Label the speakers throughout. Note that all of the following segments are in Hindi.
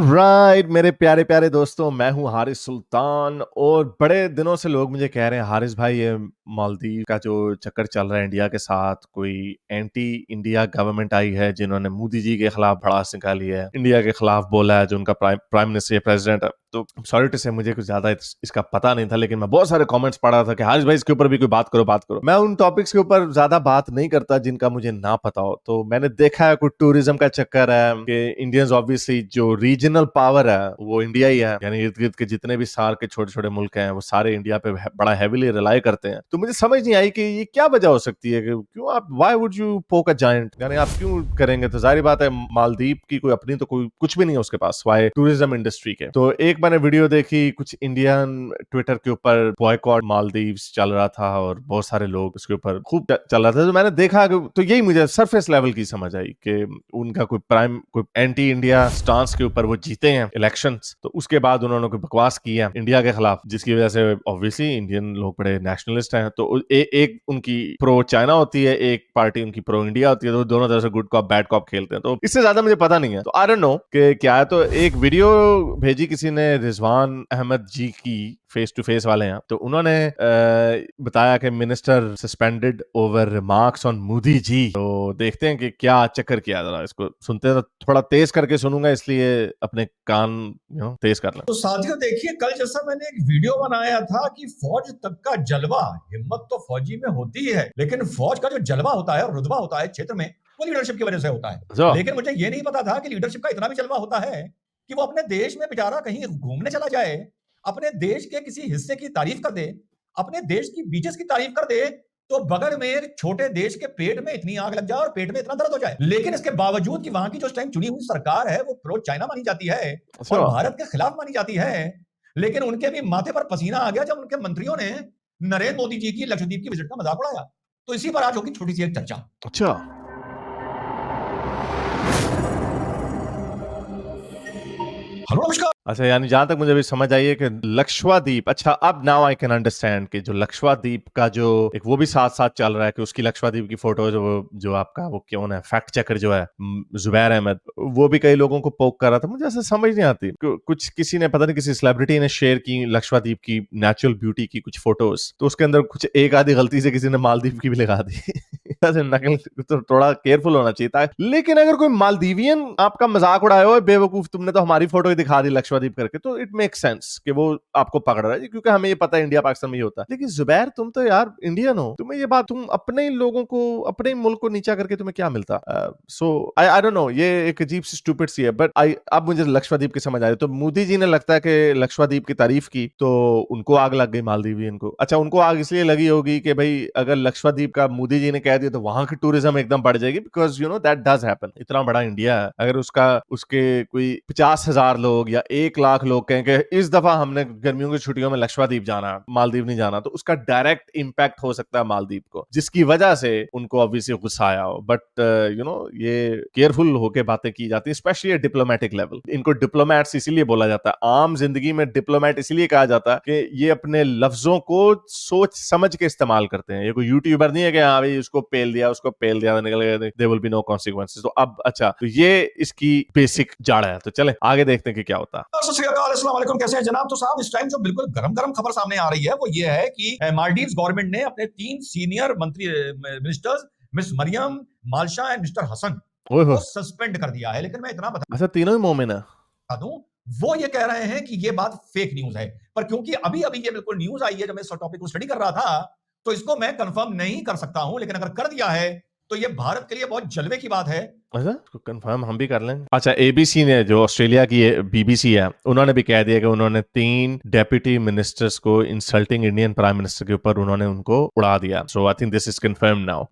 Speaker 1: ऑलराइट मेरे प्यारे प्यारे दोस्तों, मैं हूं हारिस सुल्तान। और बड़े दिनों से लोग मुझे कह रहे हैं, हारिस भाई ये मालदीव का जो चक्कर चल रहा है इंडिया के साथ, कोई एंटी इंडिया गवर्नमेंट आई है जिन्होंने मोदी जी के खिलाफ भड़ास निकाली है, इंडिया के खिलाफ बोला है, जो उनका प्राइम मिनिस्टर या प्रेसिडेंट है। तो सॉरी टू से मुझे कुछ ज्यादा इसका पता नहीं था, लेकिन मैं बहुत सारे कमेंट्स पढ़ रहा था कि हारिस भाई इसके ऊपर भी कोई बात करो। मैं उन टॉपिक्स के ऊपर ज्यादा बात नहीं करता जिनका मुझे ना पता हो। तो मैंने देखा है कुछ टूरिज्म का चक्कर है कि इंडियंस ऑब्वियसली जो रीजनल पावर है वो इंडिया ही है, यानी इर्द गिर्द के जितने भी सार के छोटे छोटे मुल्क हैं वो सारे इंडिया पे बड़ा हैविली रिलाई करते हैं। तो मुझे समझ नहीं आई कि ये क्या वजह हो सकती है कि क्यों आप व्हाई वुड यू पोक अ जायंट, यानी आप क्यों करेंगे। तो जाहिर बात है मालदीव की कोई अपनी तो कोई कुछ भी नहीं है उसके पास वाई टूरिज्म इंडस्ट्री के। तो एक मैंने वीडियो देखी, कुछ इंडियन ट्विटर के ऊपर बॉयकॉट मालदीव्स चल रहा था और बहुत सारे लोग उसके ऊपर खूब चल रहा था। तो मैंने देखा तो यही मुझे सरफेस लेवल की समझ आई कि उनका कोई एंटी इंडिया स्टांस के ऊपर वो जीते हैं इलेक्शंस, तो उसके बाद उन्होंने कोई बकवास की है इंडिया के खिलाफ, जिसकी वजह से ऑब्वियसली इंडियन लोग बड़े नेशनलिस्ट हैं। तो एक उनकी प्रो चाइना होती है, एक पार्टी उनकी प्रो इंडिया होती है, तो दोनों तरह से गुड कॉप बैड कॉप खेलते हैं। तो इससे ज्यादा मुझे पता नहीं है, तो आई डोंट नो कि क्या है। तो एक वीडियो भेजी किसी ने, रिजवान अहमद जी की, फेस टू फेस वाले हैं, तो उन्होंने बताया कि minister suspended over remarks on Modi ji. तो देखते हैं कि क्या चक्कर किया, जरा इसको सुनते हैं। तो थोड़ा तेज करके सुनूंगा, इसलिए अपने कान तेज कर लें।
Speaker 2: तो साथियों देखिए, कल जैसा मैंने एक वीडियो बनाया था कि फौज तक का जलवा, हिम्मत तो फौजी में होती है, लेकिन फौज का जो जलवा होता है, रुतबा होता है क्षेत्र में, वो लीडरशिप की वजह से होता है। लेकिन मुझे ये नहीं पता था कि लीडरशिप का इतना भी जलवा होता है कि वो अपने देश में बेचारा कहीं घूमने चला जाए, अपने देश के किसी हिस्से की तारीफ कर दे, अपने देश की बीचेस की तारीफ कर दे, तो बगल में एक छोटे देश के पेट में इतनी आग लग जाए और पेट में इतना दर्द हो जाए। लेकिन इसके बावजूद कि वहां की जो इस टाइम चुनी हुई सरकार है वो प्रो चाइना मानी जाती है और भारत के खिलाफ मानी जाती है, लेकिन उनके भी माथे पर पसीना आ गया जब उनके मंत्रियों ने नरेंद्र मोदी जी की लक्षद्वीप की विजिट का मजाक उड़ाया। तो इसी पर आज होगी छोटी सी एक चर्चा।
Speaker 1: अच्छा,
Speaker 2: हेलो, नमस्कार।
Speaker 1: अच्छा, यानी जहां तक मुझे भी समझ आई है कि लक्षद्वीप, अच्छा अब नाउ आई कैन अंडरस्टैंड कि जो लक्षद्वीप का जो एक वो भी साथ साथ चल रहा है कि उसकी लक्षद्वीप की फोटो जो आपका वो कौन है, फैक्ट चेकर जो है जुबैर अहमद, वो भी कई लोगों को पोक कर रहा था। मुझे ऐसा समझ नहीं आती, कुछ किसी ने पता नहीं किसी सेलिब्रिटी ने शेयर की लक्षद्वीप की नेचुरल ब्यूटी की कुछ फोटोज, तो उसके अंदर कुछ एक आधी गलती से किसी ने मालदीव की भी लगा दी। नकल तो थोड़ा केयरफुल होना चाहिए था। लेकिन अगर कोई मालदीवियन आपका मजाक उड़ाया हो, बेवकूफ तुमने तो हमारी फोटो ही दिखा दी लक्षद्वीप करके, तो इट मेक सेंस कि वो आपको पकड़ रहा है, क्योंकि हमें ये पता है इंडिया पाकिस्तान में ये होता है। लेकिन जुबैर, तुम तो यार इंडियन हो, तुम्हें ये बात, तुम अपने लोगों को, अपने मुल्क को नीचा करके तुम्हें क्या मिलता। सो आई डोंट नो, ये एक अजीब सी स्टूपिड सी है। बट अब मुझे लक्षद्वीप की समझ आ रही। तो मोदी जी ने लगता है कि लक्षद्वीप की तारीफ की तो उनको आग लग गई मालदीवियन को। अच्छा, उनको आग इसलिए लगी होगी कि भाई अगर लक्षद्वीप का मोदी जी ने कह दिया तो वहां की टूरिज्म एकदम बढ़ जाएगी, because you know that does happen. इतना बड़ा इंडिया है, अगर उसके कोई 50,000 लोग या 1 लाख लोग कहें कि इस दफा हमने गर्मियों की छुट्टियों में लक्षद्वीप जाना, मालदीव नहीं जाना, तो उसका डायरेक्ट इंपैक्ट हो सकता है मालदीव को, जिसकी वजह से उनको ऑब्वियसली गुस्सा आया हो। बट यू नो, ये केयरफुल होके बातें की जाती है, स्पेशली डिप्लोमेटिक लेवल। इनको डिप्लोमैट्स इसीलिए बोला जाता है, आम जिंदगी में डिप्लोमेट इसलिए कहा जाता है कि ये अपने लफ्जों को सोच समझ के इस्तेमाल करते हैं। ये कोई यूट्यूबर नहीं है कि हाँ भाई उसको पेल दिया निकल गया, there will be no consequences. तो अब अच्छा, तो ये इसकी बेसिक जड़ है। तो चले आगे देखते हैं कि क्या होता है।
Speaker 2: सत श्री अकाल, अस्सलाम वालेकुम, कैसे हैं जनाब। तो साहब, इस टाइम जो बिल्कुल गरम गरम खबर सामने आ रही है वो ये है कि मालदीव्स गवर्नमेंट ने अपने 3 सीनियर मंत्री ministers, Miss Mariyam, Malsha and mister Hasan,
Speaker 1: ओए हो,
Speaker 2: को सस्पेंड कर दिया है। लेकिन मैं इतना बता
Speaker 1: अच्छा तीनों ही मोमिन है।
Speaker 2: दूं, वो ये कह रहे हैं कि ये बात फेक न्यूज है। पर क्योंकि अभी अभी ये बिल्कुल न्यूज आई है, जब मैं इस टॉपिक को स्टडी कर रहा था, तो इसको मैं कंफर्म नहीं कर सकता हूं। लेकिन अगर कर दिया है तो ये भारत के लिए बहुत जलवे की बात है।
Speaker 1: अच्छा, इसको कंफर्म हम भी कर लेंगे। अच्छा, एबीसी ने, जो ऑस्ट्रेलिया की बीबीसी है, उन्होंने भी कह दिया कि उन्होंने 3 डेप्यूटी मिनिस्टर्स को इंसल्टिंग इंडियन प्राइम मिनिस्टर के ऊपर उन्होंने उनको उड़ा दिया। So I think this is confirm now.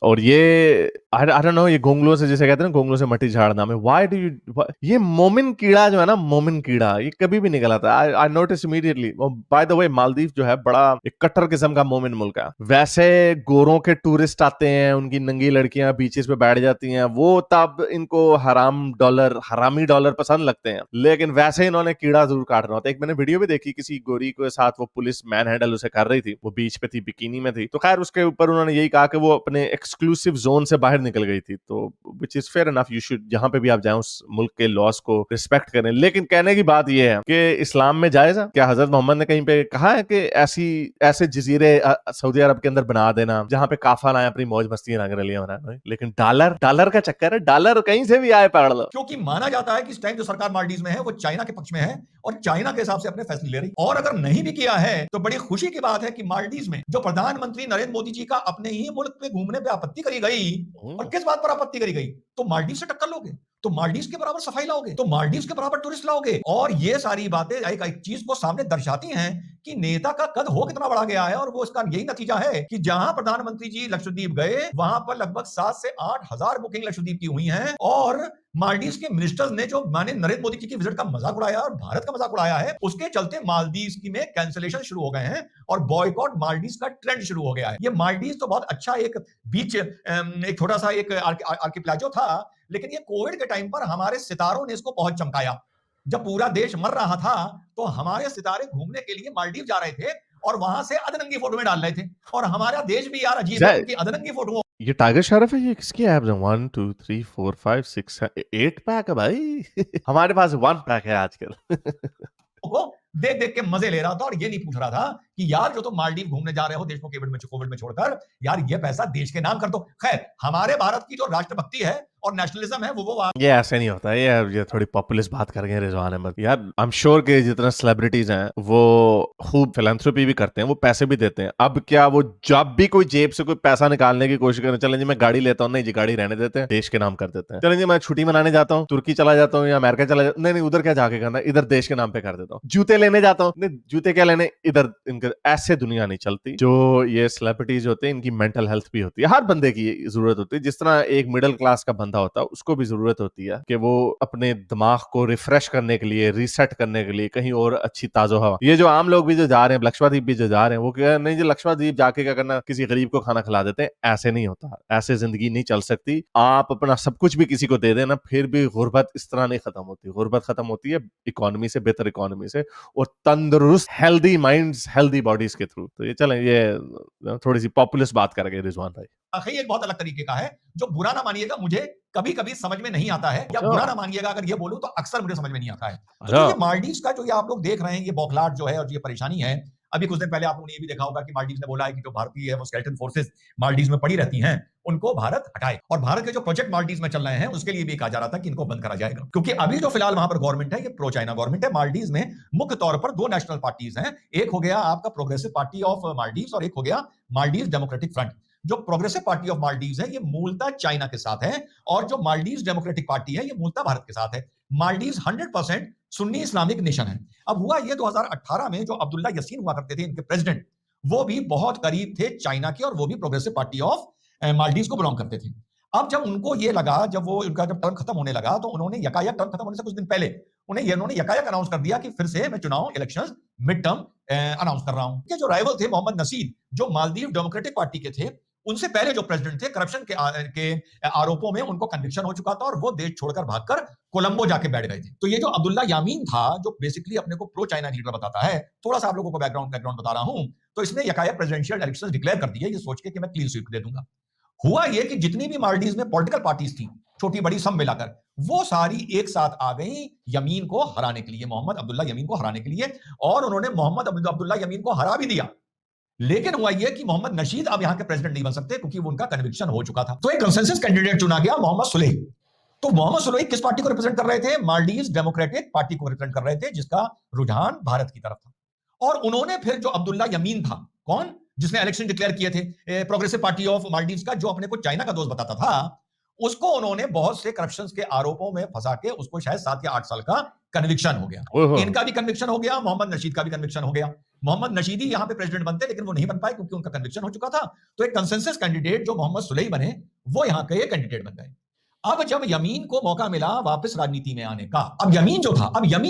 Speaker 1: और ये आई डोंट नो, ये गोंगलों से, जैसे कहते हैं ना, गोंगलों से मट्टी झाड़ना में, व्हाई डू यू, ये मोमिन कीड़ा जो है ना, मोमिन कीड़ा, ये कभी भी निकल आता है। I notice immediately. By the way, Maldives जो है बड़ा एक कट्टर किस्म का मोमिन मुल्क है। वैसे गोरों के टूरिस्ट आते हैं, उनकी नंगी लड़कियां बीचेस पे बैठ जाती हैं, वो तब इनको हरामी डॉलर पसंद लगते हैं, लेकिन वैसे इन्होंने कीड़ा जरूर काटना होता है। एक मैंने वीडियो भी देखी, किसी गोरी के साथ वो पुलिस मैन हैंडल उसे कर रही थी, वो बीच पे थी, बिकिनी में थी, तो खैर उसके ऊपर उन्होंने यही कहा कि वो अपने एक्सक्लूसिव जोन से बाहर निकल गई थी, तो which is fair enough, you should जहां पे भी आप जाएं उस मुल्क के लॉस को रिस्पेक्ट करें। लेकिन कहने की बात यह है कि इस्लाम में जायज है क्या? हजरत मोहम्मद ने कहीं पे कहा है कि ऐसे जजीरे सऊदी अरब के अंदर बना देना जहां पे काफा आए अपनी मौज मस्ती रंगरलियां बनाए, लेकिन डॉलर का चक्कर है, डॉलर कहीं से भी आए पकड़ लो।
Speaker 2: क्योंकि माना जाता है कि इस टाइम जो सरकार मालदीव में है वो चाइना के पक्ष में है और चाइना के हिसाब से अपने फैसले ले रही, और अगर नहीं भी किया है तो बड़ी खुशी की बात है कि मालदीव में जो प्रधानमंत्री नरेंद्र मोदी जी का अपने ही मुल्क में घूमने पे आपत्ति करी गई, और किस बात पर आपत्ति करी गई, तो मालदीव से टक्कर लोगे, तो मालदीव के बराबर सफाई लाओगे, तो मालदीव के बराबर टूरिस्ट लाओगे, और ये सारी बातें एक चीज को सामने दर्शाती हैं कि नेता का कद हो कितना बड़ा गया है। और वो इसका यही नतीजा है कि जहां प्रधानमंत्री जी लक्षद्वीप गए वहां पर लगभग 7 से 8 हजार बुकिंग लक्षद्वीप की हुई हैं, और मालदीव के मिनिस्टर्स ने जो माने नरेंद्र मोदी जी की विजिट का मजाक उड़ाया और भारत का मजाक उड़ाया है, उसके चलते मालदीव में कैंसिलेशन शुरू हो गए हैं और बॉयकॉट मालदीव का ट्रेंड शुरू हो गया है। ये मालदीव तो बहुत अच्छा एक बीच, एक छोटा सा एक आर्किप्लाजो था, लेकिन ये कोविड के टाइम पर हमारे सितारों ने इसको बहुत चमकाया। जब पूरा देश मर रहा था तो हमारे सितारे घूमने के लिए मालदीव जा रहे थे और वहां से अधनंगी फोटो में डाल रहे थे, और हमारा देश भी यार अजीब है कि अधनंगी फोटो।
Speaker 1: ये टाइगर श्रॉफ है, ये किसकी ऐप है? 1 2 3 4 5 6 8 पैक है भाई। हमारे पास 1 पैक है आजकल।
Speaker 2: को देख देख के मजे ले रहा था और ये नहीं पूछ रहा था कि यार जो तुम मालदीव घूमने जा रहे हो देश को कोविड में छोड़कर, यार ये पैसा देश के नाम कर दो। खैर, हमारे भारत की जो राष्ट्रभक्ति है और नेशनलिज्म है वो
Speaker 1: ये ऐसे नहीं होता है, ये थोड़ी पॉपुलिस्ट बात कर गए रिजवान अहमद यार। आई एम श्योर के जितने सेलिब्रिटीज हैं वो खूब फिलैंथ्रोपी भी करते हैं, वो पैसे भी देते हैं। अब क्या वो जब भी कोई जेब से कोई पैसा निकालने की कोशिश करें, चलें जी मैं गाड़ी लेता हूँ, नहीं जी गाड़ी रहने देते हैं, देश के नाम कर देते हैं। चलें जी मैं छुट्टी मनाने जाता हूँ, तुर्की चला जाता हूँ या अमेरिका चला जाता हूँ, नहीं उधर क्या जाके करना, इधर देश के नाम पे कर देता हूँ। जूते लेने जाता हूँ, नहीं जूते क्या लेने, इधर इनके ऐसे दुनिया नहीं चलती। जो ये सेलिब्रिटीज होते हैं इनकी मेंटल हेल्थ भी होती है, हर बंदे की जरूरत होती है। जिस तरह एक मिडिल क्लास का बंदा होता है उसको भी जरूरत होती है कि वो अपने दिमाग को रिफ्रेश करने के लिए, रीसेट करने के लिए कहीं और अच्छी ताजो हवा। ये जो आम लोग भी जो जा रहे हैं, लक्षद्वीप भी जो जा रहे हैं, वो क्या नहीं जी लक्षद्वीप जाके क्या करना, किसी गरीब को खाना खिला देते हैं, ऐसे नहीं होता। ऐसे जिंदगी नहीं चल सकती। आप अपना सब कुछ भी किसी को दे देना, फिर भी गुर्बत इस तरह नहीं खत्म होती। गुर्बत खत्म होती है इकोनॉमी से, बेहतर इकोनॉमी से, और तंदुरुस्त हेल्दी माइंड्स हेल्दी बॉडीज के थ्रू। तो ये चलें, ये थोड़ी सी पॉपुलिस्ट बात करेंगे रिजवान भाई।
Speaker 2: आखिर एक बहुत अलग तरीके का है जो बुरा ना मानिएगा, मुझे कभी कभी समझ में नहीं आता है, या बुरा ना मानिएगा अगर ये बोलूं तो अक्सर मुझे समझ में नहीं आता है। तो जो ये मालदीव का जो ये आप लोग देख रहे हैं, ये बौखलाहट जो है और ये परेशानी है, अभी कुछ दिन पहले आप लोगों ने ये भी देखा होगा कि मालदीव ने बोला है कि जो भारतीय है वो स्केलेटन फोर्सेस मालदीव में पड़ी रहती हैं उनको भारत हटाए, और भारत के जो प्रोजेक्ट मालदीव में चल रहे हैं उसके लिए भी कहा जा रहा था कि इनको बंद करा जाएगा, क्योंकि अभी जो फिलहाल वहां पर गवर्नमेंट है ये प्रो चाइना गवर्नमेंट है। मालदीव में मुख्य तौर पर दो नेशनल पार्टीज हैं, एक हो गया आपका प्रोग्रेसिव पार्टी ऑफ मालदीव और एक हो गया मालदीव डेमोक्रेटिक फ्रंट। जो प्रोग्रेसिव पार्टी ऑफ मालदीव है ये मूलतः चाइना के साथ है, और जो मालदीव डेमोक्रेटिक पार्टी है ये मूलतः भारत के साथ है। मालदीव 100% सुन्नी इस्लामिक नेशन है। अब हुआ ये 2018 में जो अब्दुल्ला यसीन हुआ करते थे इनके प्रेसिडेंट, वो भी बहुत करीब थे चाइना के, और वो भी प्रोग्रेसिव पार्टी ऑफ मालदीव को बिलोंग करते थे। अब जब उनको ये लगा, जब वो उनका जब टर्म खत्म होने लगा, तो उन्होंने यकायक टर्म खत्म होने से कुछ दिन पहले उन्होंने यकायक अनाउंस कर दिया कि फिर से मैं चुनाव इलेक्शंस मिड टर्म अनाउंस कर रहा हूं। कि जो राइवल थे मोहम्मद नसीद, जो मालदीव डेमोक्रेटिक पार्टी के थे, उनसे पहले जो प्रेसिडेंट थे, करप्शन के आरोपों में उनको कन्विक्शन हो चुका था और वो देश छोड़कर भागकर कोलंबो जाके बैठ गए थे। तो ये जो अब्दुल्ला यामीन था, जो बेसिकली अपने को प्रो चाइना लीडर बताता है, थोड़ा सा आप लोगों को बैकग्राउंड बता रहा हूं, तो इसने यकायक प्रेसिडेंशियल इलेक्शंस डिक्लेयर कर दिए ये सोच के कि मैं क्लीन स्वीप दे दूंगा। हुआ ये कि जितनी भी मालदीव में पॉलिटिकल पार्टीज थी, छोटी बड़ी सब मिलाकर, वो सारी एक साथ आ गई यमीन को हराने के लिए, मोहम्मद अब्दुल्ला यमीन को हराने के लिए, और उन्होंने मोहम्मद अब्दुल्ला यमीन को हरा भी दिया। लेकिन हुआ यह कि मोहम्मद नशीद अब यहां के प्रेसिडेंट नहीं बन सकते क्योंकि उनका कन्विक्शन हो चुका था। तो एक कंसेंसस कैंडिडेट चुना गया, मोहम्मद सुलेह। तो मोहम्मद सुलेह किस पार्टी को रिप्रेजेंट कर रहे थे? मालदीव डेमोक्रेटिक पार्टी को रिप्रेजेंट कर रहे थे, जिसका रुझान भारत की तरफ था। और उन्होंने फिर जो अब्दुल्ला यमीन था, कौन जिसने इलेक्शन डिक्लेयर किए थे, प्रोग्रेसिव पार्टी ऑफ मालदीव का, जो अपने को चाइना का दोस्त बताता था, उसको उन्होंने बहुत से करप्शन के आरोपों में फंसा के उसको शायद 7 या 8 साल का कन्विक्शन हो गया। इनका भी कन्विक्शन हो गया, मोहम्मद नशीद का भी कन्विक्शन हो गया। मोहम्मद नशीदी यहां पे प्रेसिडेंट बनते लेकिन वो नहीं बन पाए क्योंकि उनका कन्विक्शन हो चुका था। तो एक कंसेंसस कैंडिडेट जो मोहम्मद सुलेह बने, वो यहां के कैंडिडेट बन गए। अब जब यमीन को मौका मिला वापस राजनीति में आने का, अब यमीन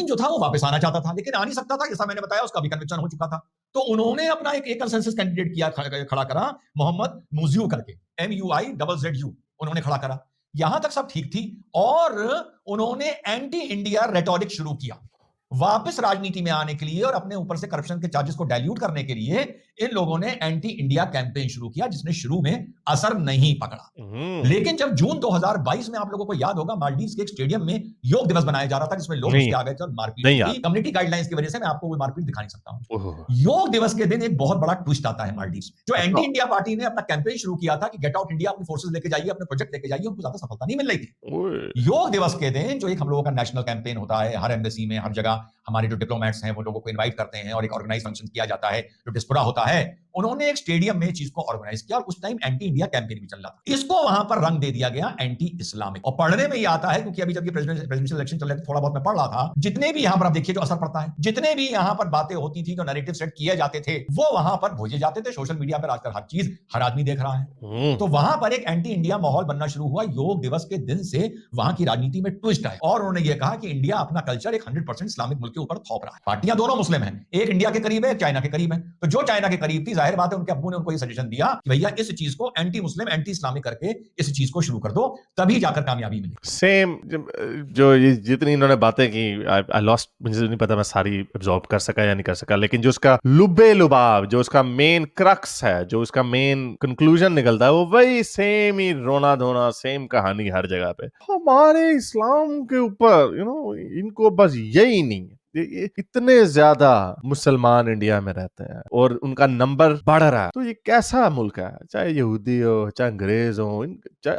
Speaker 2: जो था वो वापस आना चाहता था, लेकिन आ नहीं सकता था, जैसा मैंने बताया उसका भी कन्विक्शन हो चुका था। तो उन्होंने अपना एक कंसेंसस कैंडिडेट खड़ा करा, मोहम्मद मुजियू करके, MUIZZU उन्होंने खड़ा करा। यहां तक सब ठीक थी और उन्होंने एंटी इंडिया रेटोरिक शुरू किया वापस राजनीति में आने के लिए और अपने ऊपर से करप्शन के चार्जेस को डाइल्यूट करने के लिए इन लोगों ने एंटी इंडिया कैंपेन शुरू किया जिसने शुरू में असर नहीं पकड़ा। लेकिन जब जून 2022 में आप लोगों को याद होगा मालदीव्स के एक स्टेडियम में योग दिवस बनाया जा रहा था जिसमें लोग आ गए थे और मारपीट हुई कम्युनिटी गाइडलाइंस की वजह से मैं आपको वो मारपीट दिखा नहीं सकता हूं। योग दिवस के दिन एक बहुत बड़ा ट्विस्ट आता है मालदीव्स में। जो एंटी इंडिया पार्टी ने अपना कैंपेन शुरू किया था कि गेट आउट इंडिया, अपनी फोर्सेस लेके जाइए, अपने प्रोजेक्ट लेके जाइए, उनको ज्यादा सफलता नहीं मिल रही थी। योग दिवस के दिन जो एक हम लोगों का नेशनल कैंपेन होता है, हर एम्बेसी में हर जगह हमारे जो डिप्लोमेट्स हैं वो लोगों को इनवाइट करते हैं और एक ऑर्गेनाइज फंक्शन किया जाता है, जो डिस्पोरा होता है, उन्होंने एक स्टेडियम में चीज को ऑर्गेनाइज किया और उस टाइम एंटी इंडिया कैंपेन भी चल रहा था। इसको वहां पर रंग दे दिया गया एंटी इस्लामिक। और पढ़ने में ये आता है क्योंकि अभी जब ये प्रेसिडेंशियल इलेक्शन चल रहे थे थोड़ा बहुत मैं पढ़ रहा था, जितने भी यहां पर आप देखिए जो असर पड़ता है, जितने भी यहां पर बातें होती थी, जो नैरेटिव सेट किए जाते थे, वो वहां पर भेजे जाते थे। सोशल मीडिया पर आजकल हर चीज हर आदमी देख रहा है। तो वहां पर एक एंटी इंडिया माहौल बनना शुरू हुआ। योग दिवस के दिन से वहां की राजनीति में ट्विस्ट आया और उन्होंने ये कहा कि इंडिया अपना कल्चर एक 100% इस्लामिक मुल्क के ऊपर थोप रहा है। पार्टियां दोनों मुस्लिम हैं, एक इंडिया के करीब है, एक चाइना के करीब है। तो जो चाइना के करीब थी, जाहिर बात है उनके अब्बू ने उनको ये सजेशन दिया कि भैया इस चीज को एंटी मुस्लिम एंटी इस्लामिक करके इस चीज को शुरू कर दो, तभी जाकर कामयाबी मिलेगी।
Speaker 1: सेम जो ये जितनी इन्होंने बातें की, आई लॉस्ट, मुझे नहीं पता मैं सारी एब्जॉर्ब कर सका या नहीं कर सका, लेकिन जो उसका लुबे लुबाव, जो उसका मेन क्रक्स है, जो उसका मेन कंक्लूजन निकलता है, वो वही सेम ही रोना धोना, सेम कहानी हर जगह पे। हमारे इस्लाम के ऊपर इनको बस यही नहीं है। इतने ज्यादा मुसलमान इंडिया में रहते हैं और उनका नंबर बढ़ रहा है, तो ये कैसा मुल्क है? चाहे यहूदी हो, चाहे अंग्रेज हो,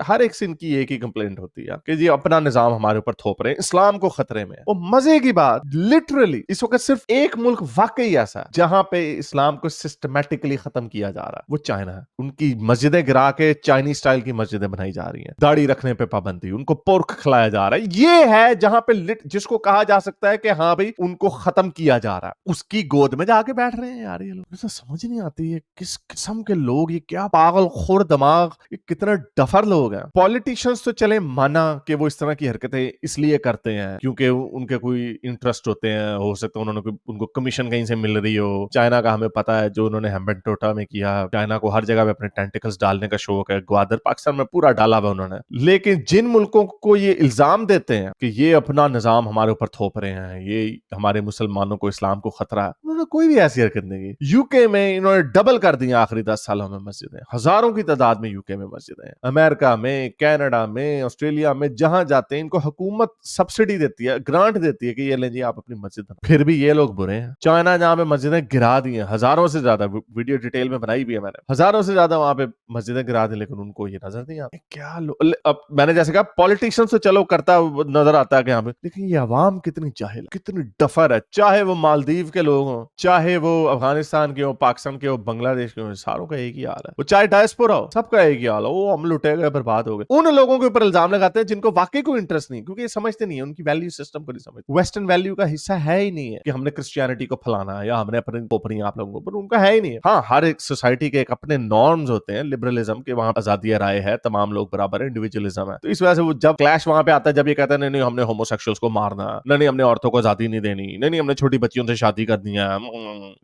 Speaker 1: हर एक से इनकी एक ही कंप्लेंट होती है कि जी अपना निजाम हमारे ऊपर थोप रहे हैं, इस्लाम को खतरे में है। और मजे की बात, लिटरली इस वक्त सिर्फ एक मुल्क वाकई ऐसा है जहां पे इस्लाम को सिस्टमैटिकली खत्म किया जा रहा है, वो चाइना है। उनकी मस्जिदें गिरा के चाइनीज स्टाइल की मस्जिदें बनाई जा रही हैं, दाढ़ी रखने पे पाबंदी, उनको पोर्क खिलाया जा रहा है। ये है जहां पे जिसको कहा जा सकता है कि हाँ भाई उनको खत्म किया जा रहा है, उसकी गोद में जाके बैठ रहे हैं। यार ये लोग, ऐसा समझ नहीं आती है किस किस्म के लोग, ये क्या पागल खोर दिमाग, ये कितने डफर लोग हैं। पॉलिटिशियंस तो चले माना कि वो इस तरह की हरकतें इसलिए करते हैं क्योंकि उनके कोई इंटरेस्ट होते हैं, हो सकता है उन्होंने उनको कमीशन कहीं से मिल रही हो। चाइना का हमें पता है जो उन्होंने हेम्बनटोटा में किया, चाइना को हर जगह पे अपने टेंटिकल्स डालने का शौक है, ग्वादर पाकिस्तान में पूरा डाला हुआ उन्होंने। लेकिन जिन मुल्कों को ये इल्जाम देते हैं कि ये अपना निजाम हमारे ऊपर थोप रहे हैं, ये हमारे मुसलमानों को, इस्लाम को खतरा है, उन्होंने कोई भी ऐसी हरकत नहीं की। यूके में इन्होंने डबल कर दिया आखिरी 10 सालों में मस्जिदें, हजारों की तादाद में यूके में मस्जिदें। अमेरिका में, कनाडा में, ऑस्ट्रेलिया में जहां जाते हैं इनको हुकूमत सब्सिडी देती है, ग्रांट देती है कि ये ले जी आप अपनी मस्जिद बना। फिर भी ये लोग बुरे हैं। चाइना जहां पे मस्जिदें गिरा दी हैं, हजारों से ज्यादा, वीडियो डिटेल में बनाई भी है मैंने, हजारों से ज्यादा वहां पे मस्जिदें गिरा दी, लेकिन उनको ये नजर नहीं आता। क्या अब मैंने जैसे कहा पॉलिटिशियन तो चलो करता नजर आता है कि यहाँ पे, लेकिन ये अवाम कितनी जाहिल, कितनी डफर है। चाहे वो मालदीव के लोग हों, चाहे वो अफगानिस्तान के हो, पाकिस्तान के हो, बांग्लादेश के हो, सारों का एक ही हाल है। वो चाहे डायस्पोरा हो, सबका एक ही हाल है। वो हम लुटे गए, बर्बाद हो गए। उन लोगों के ऊपर इल्जाम लगाते हैं जिनको वाकई कोई इंटरेस्ट नहीं, क्योंकि ये समझते नहीं है, उनकी वैल्यू सिस्टम को नहीं समझते। वेस्टर्न वैल्यू का हिस्सा है ही नहीं है कि हमने क्रिश्चियनिटी को फैलाना है या हमने अपने पोपरी आप लोगों को, उनका है ही नहीं है। हाँ, हर एक सोसाइटी के एक अपने नॉर्म्स होते हैं, लिबरलिज्म के, वहां आजादी राय है, तमाम लोग बराबर है, इंडिविजुअलिज्म है। तो इस वजह से वो जब क्लैश वहां पे आता है, जब ये कहता है नहीं हमने होमोसेक्सुअल्स को मारना, नहीं हमने औरतों को आजादी नहीं देनी, नहीं हमने छोटी बच्चियों से शादी कर दिया,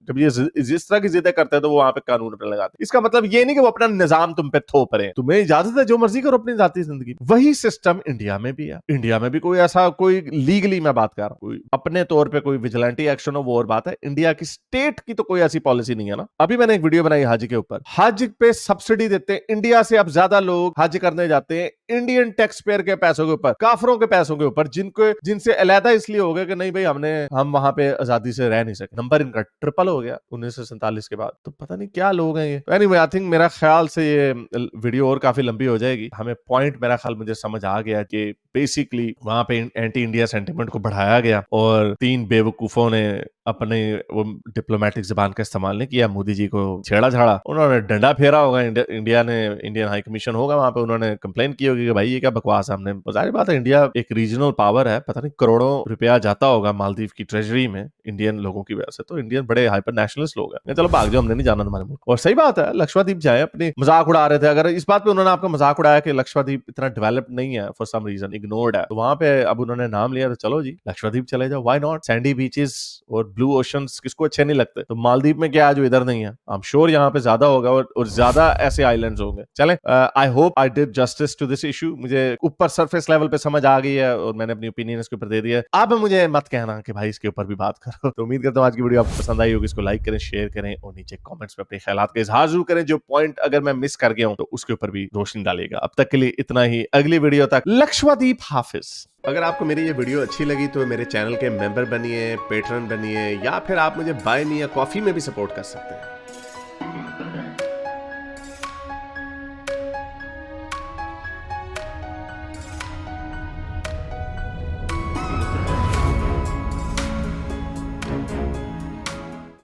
Speaker 1: जब ये इस तरह की जिद्दें करते हैं तो वो वहां पे कानून पे लगाते हैं। इसका मतलब ये नहीं कि वो अपना निजाम तुम पे थोप रहे हैं, तुम्हें इजाजत है जो मर्जी करो अपनी जाती जिंदगी। वही सिस्टम इंडिया में भी है। इंडिया में भी कोई ऐसा, कोई लीगली मैं बात कर रहा हूं, अपने तौर पे कोई विजिलेंटी एक्शन हो वो और बात है। इंडिया की स्टेट की तो कोई ऐसी पॉलिसी नहीं है ना। अभी मैंने एक वीडियो बनाई हज के ऊपर, हज पे सब्सिडी देते हैं, इंडिया से अब ज्यादा लोग हज करने जाते हैं इंडियन टैक्स पेयर के पैसों के ऊपर, काफरों के पैसों के ऊपर, जिनसे अलहदा इसलिए हो गया कि नहीं भाई हम वहां पे आजादी से रह नहीं सकते। नंबर इनका ट्रिपल हो गया 1947 के बाद। तो पता नहीं क्या लोग हैं ये। एनीवे, आई थिंक मेरा ख्याल से ये वीडियो और काफी लंबी हो जाएगी। हमें पॉइंट मेरा ख्याल मुझे समझ आ गया कि बेसिकली वहां पे एंटी इंडिया सेंटिमेंट को बढ़ाया गया और 3 बेवकूफों ने अपने वो डिप्लोमेटिक जुबान का इस्तेमाल नहीं किया, मोदी जी को छेड़ा छाड़ा, उन्होंने डंडा फेरा होगा, इंडियन हाई कमीशन होगा वहां पे, उन्होंने कंप्लेन की होगी कि भाई ये क्या बकवास है। हमने, जाहिर बात है इंडिया एक रीजनल पावर है, पता नहीं करोड़ों रुपया जाता होगा मालदीव की ट्रेजरी में इंडियन लोगों की वजह से। तो इंडियन बड़े हाइपर नेशनलिस्ट लोग हैं, चलो भाग जाओ, हमने नहीं जाना तुम्हारे मुल्क। और सही बात है, लक्षद्वीप जाए, अपनी मजाक उड़ा रहे थे। अगर इस बात पे उन्होंने आपका मजाक उड़ाया कि लक्षद्वीप इतना डेवलप्ड नहीं है फॉर सम रीजन, इग्नोर्ड है, तो वहां पे अब उन्होंने नाम लिया, तो चलो जी लक्षद्वीप चले जाओ, व्हाई नॉट। सैंडी बीचेस और ब्लू ओशंस किसको अच्छे नहीं लगते? तो मालदीव में क्या जो इधर नहीं है, आई एम श्योर यहाँ पे ज्यादा होगा और ज्यादा ऐसे आइलैंड्स होंगे। चले, I hope I did justice to this issue. मुझे ऊपर सरफेस लेवल पे समझ आ गई है और मैंने अपनी ओपिनियन इसके ऊपर दे दिया। अब मुझे मत कहना कि भाई इसके ऊपर भी बात करो। तो उम्मीद करता हूँ आज की वीडियो आपको पसंद आई होगी। इसको लाइक करें, शेयर करें और नीचे कमेंट्स में अपने ख्यालात का इजहार जरूर करें। जो पॉइंट अगर मैं मिस कर गया हूं तो उसके ऊपर भी रोशनी डालेगा। अब तक के लिए इतना ही, अगली वीडियो तक लक्षद्वीप हाफिज। अगर आपको मेरी ये वीडियो अच्छी लगी तो मेरे चैनल के मेंबर बनिए, पेट्रन बनिए, या फिर आप मुझे बाय मी या कॉफी में भी सपोर्ट कर सकते हैं।